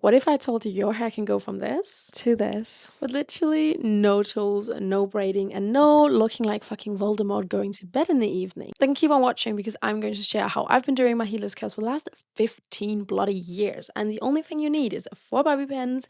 What if I told you your hair can go from this to this with literally no tools, no braiding, and no looking like fucking Voldemort going to bed in the evening? Then keep on watching because I'm going to share how I've been doing my heatless curls for the last 15 bloody years. And the only thing you need is 4 bobby pins.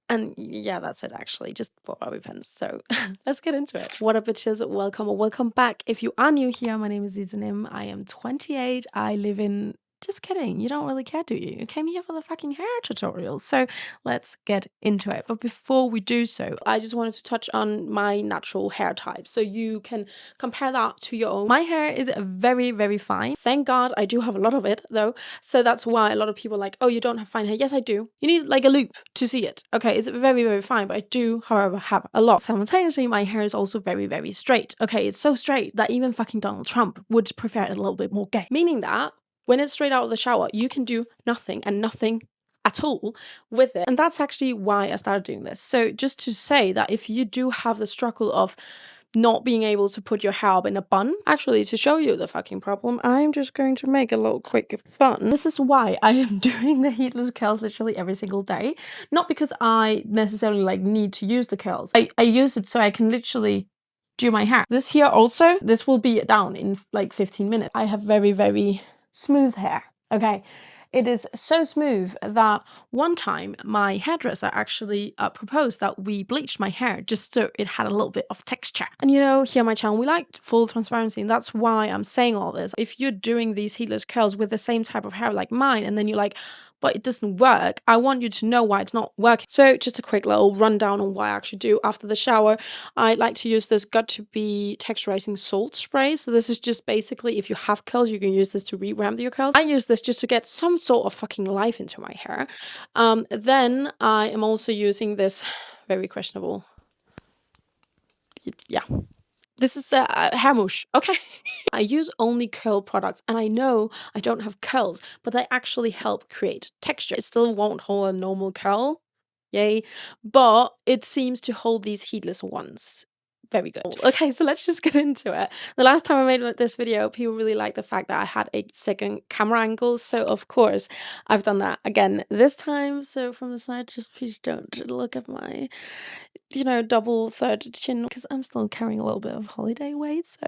And yeah, that's it actually, just 4 bobby pins. So let's get into it. What up bitches, welcome or welcome back. If you are new here, my name is Zizanim. I am 28. I live in... Just kidding, you don't really care, do you? You came here for the fucking hair tutorial. So let's get into it. But before we do so, I just wanted to touch on my natural hair type so you can compare that to your own. My hair is very, very fine. Thank God I do have a lot of it though. So that's why a lot of people are like, oh, you don't have fine hair. Yes, I do. You need like a loop to see it. Okay, it's very, very fine, but I do, however, have a lot. Simultaneously, my hair is also very, very straight. Okay, it's so straight that even fucking Donald Trump would prefer it a little bit more gay. Meaning that when it's straight out of the shower, you can do nothing and nothing at all with it. And that's actually why I started doing this. So just to say that if you do have the struggle of not being able to put your hair up in a bun, actually to show you the fucking problem, I'm just going to make a little quick bun. This is why I am doing the heatless curls literally every single day. Not because I necessarily like need to use the curls. I use it so I can literally do my hair. This here also, this will be down in like 15 minutes. I have very, very smooth hair. Okay, it is so smooth that one time my hairdresser actually proposed that we bleached my hair just so it had a little bit of texture. And you know, here on my channel we like full transparency, and that's why I'm saying all this. If you're doing these heatless curls with the same type of hair like mine and then you're like, but it doesn't work, I want you to know why it's not working. So just a quick little rundown on what I actually do after the shower. I like to use this Got to Be texturizing salt spray. So this is just basically, if you have curls, you can use this to revamp your curls. I use this just to get some sort of fucking life into my hair. Then I am also using this very questionable, yeah, this is a hair mousse, okay? I use only curl products, and I know I don't have curls, but they actually help create texture. It still won't hold a normal curl, yay, but it seems to hold these heatless ones. Very good. Okay, so let's just get into it. The last time I made this video, people really liked the fact that I had a second camera angle, so of course I've done that again this time. So from the side, just please don't look at my, you know, double third chin because I'm still carrying a little bit of holiday weight, so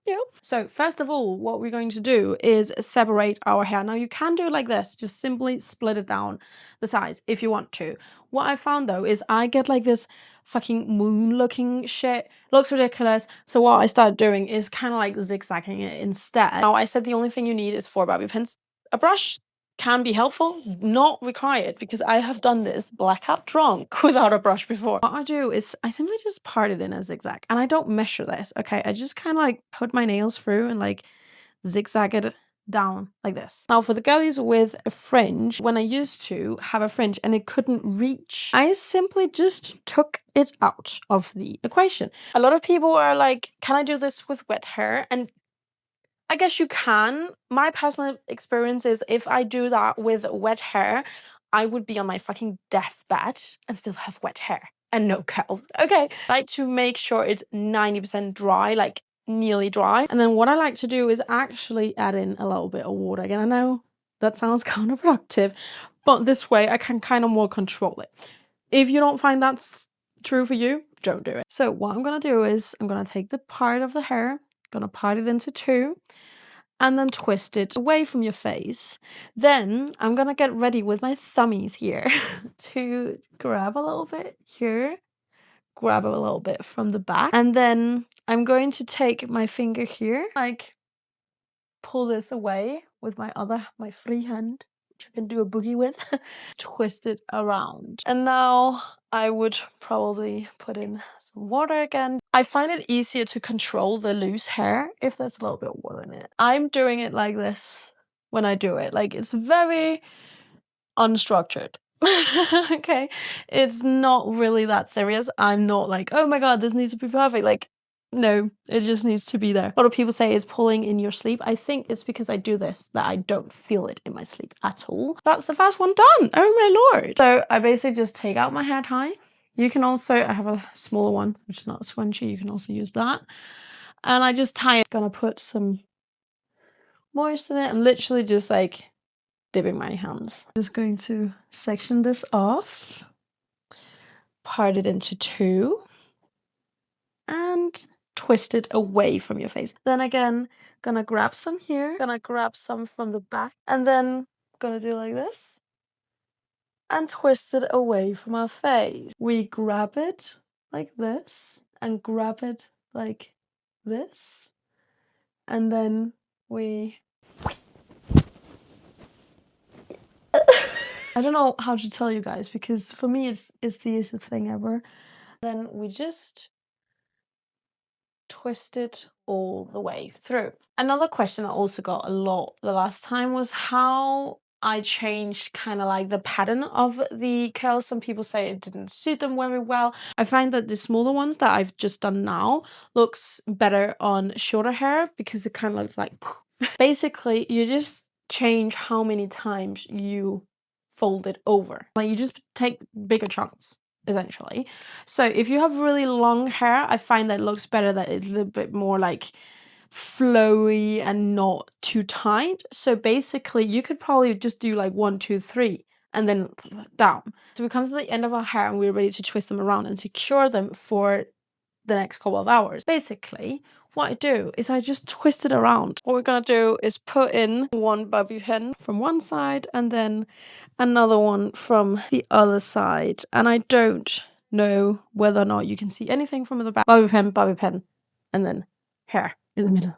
yeah. So first of all, what we're going to do is separate our hair. Now you can do it like this, just simply split it down the sides if you want to. What I found though is I get like this fucking moon looking shit. Looks ridiculous. So what I started doing is kind of like zigzagging it instead. Now I said the only thing you need is 4 bobby pins. A brush can be helpful, not required, because I have done this blackout drunk without a brush before. What I do is I simply just part it in a zigzag, and I don't measure this, okay? I just kind of like put my nails through and like zigzag it down like this. Now for the girlies with a fringe, when I used to have a fringe and it couldn't reach, I simply just took it out of the equation. A lot of people are like, can I do this with wet hair? And I guess you can. My personal experience is if I do that with wet hair, I would be on my fucking deathbed and still have wet hair and no curls. Okay. I like to make sure it's 90% dry, like nearly dry. And then what I like to do is actually add in a little bit of water. Again, I know that sounds counterproductive, but this way I can kind of more control it. If you don't find that's true for you, don't do it. So what I'm going to do is I'm going to take the part of the hair, gonna part it into 2 and then twist it away from your face. Then I'm gonna get ready with my thummies here to grab a little bit here, grab a little bit from the back, and then I'm going to take my finger here, like pull this away with my free hand, which I can do a boogie with, twist it around. And now I would probably put in some water again. I find it easier to control the loose hair if there's a little bit of water in it. I'm doing it like this when I do it. Like, it's very unstructured. Okay, it's not really that serious. I'm not like, oh my god, this needs to be perfect. Like, no, it just needs to be there. A lot of people say it's pulling in your sleep. I think it's because I do this that I don't feel it in my sleep at all. That's the first one done. Oh my lord. So I basically just take out my hair tie. You can also, I have a smaller one, which is not a scrunchie. You can also use that. And I just tie it. Gonna put some moist in it. I'm literally just like dipping my hands. I'm just going to section this off, part it into two, and twist it away from your face. Then again, gonna grab some here, gonna grab some from the back, and then gonna do like this and twist it away from our face. We grab it like this and grab it like this, and then we I don't know how to tell you guys, because for me it's the easiest thing ever. Then we just twist it all the way through. Another question I also got a lot the last time was how I changed kind of like the pattern of the curls. Some people say it didn't suit them very well. I find that the smaller ones that I've just done now looks better on shorter hair because it kind of looks like basically you just change how many times you fold it over. Like you just take bigger chunks essentially. So if you have really long hair, I find that it looks better, that it's a little bit more like flowy and not too tight. So basically you could probably just do like 1, 2, 3 and then down. So we come to the end of our hair and we're ready to twist them around and secure them for the next couple of hours. Basically what I do is I just twist it around. What we're gonna do is put in one bobby pin from one side and then another one from the other side. And I don't know whether or not you can see anything from the back. Bobby pin, and then hair in the middle.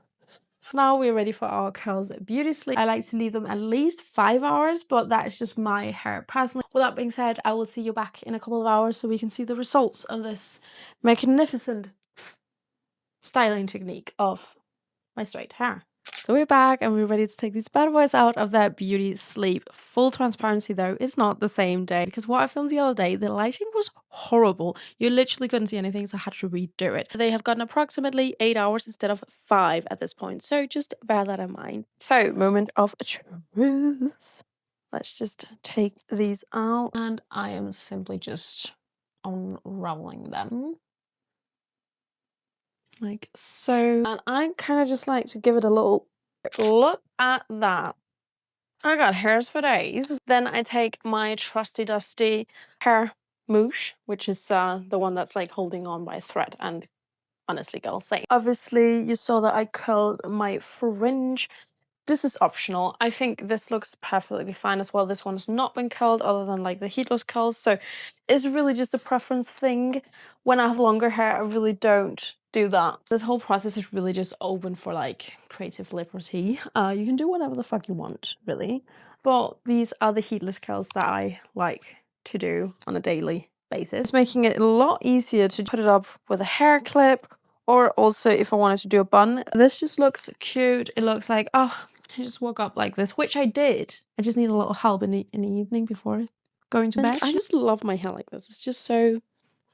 Now we're ready for our curls beautifully. I like to leave them at least 5 hours, but that is just my hair personally. With that being said, I will see you back in a couple of hours so we can see the results of this magnificent styling technique of my straight hair. So we're back and we're ready to take these bad boys out of their beauty sleep. Full transparency though, it's not the same day, because what I filmed the other day, the lighting was horrible. You literally couldn't see anything, so I had to redo it. They have gotten approximately 8 hours instead of 5 at this point, so just bear that in mind. So, moment of truth. Let's just take these out, and I am simply just unraveling them. Like so. And I kind of just like to give it a little look at that. I got hairs for days. Then I take my trusty dusty hair mousse, which is the one that's like holding on by a thread, and honestly, girl, same. Obviously, you saw that I curled my fringe. This is optional. I think this looks perfectly fine as well. This one has not been curled other than like the heatless curls. So it's really just a preference thing. When I have longer hair, I really don't do that. This whole process is really just open for like creative liberty. You can do whatever the fuck you want, really. But these are the heatless curls that I like to do on a daily basis. It's making it a lot easier to put it up with a hair clip, or also if I wanted to do a bun. This just looks cute. It looks like, oh, I just woke up like this, which I did. I just need a little help in the evening before going to bed. I just love my hair like this. It's just so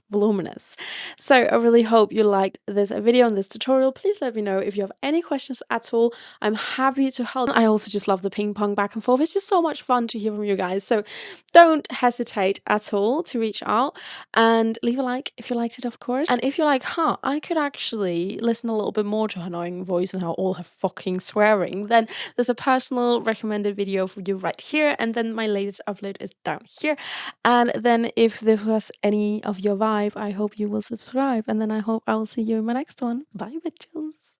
voluminous. So I really hope you liked this video and this tutorial. Please let me know if you have any questions at all. I'm happy to help. I also just love the ping pong back and forth. It's just so much fun to hear from you guys. So don't hesitate at all to reach out and leave a like if you liked it, of course. And if you're like, huh, I could actually listen a little bit more to her annoying voice and all her fucking swearing, then there's a personal recommended video for you right here. And then my latest upload is down here. And then if this was any of your vibe, I hope you will subscribe. And then I hope I will see you in my next one. Bye, bitches.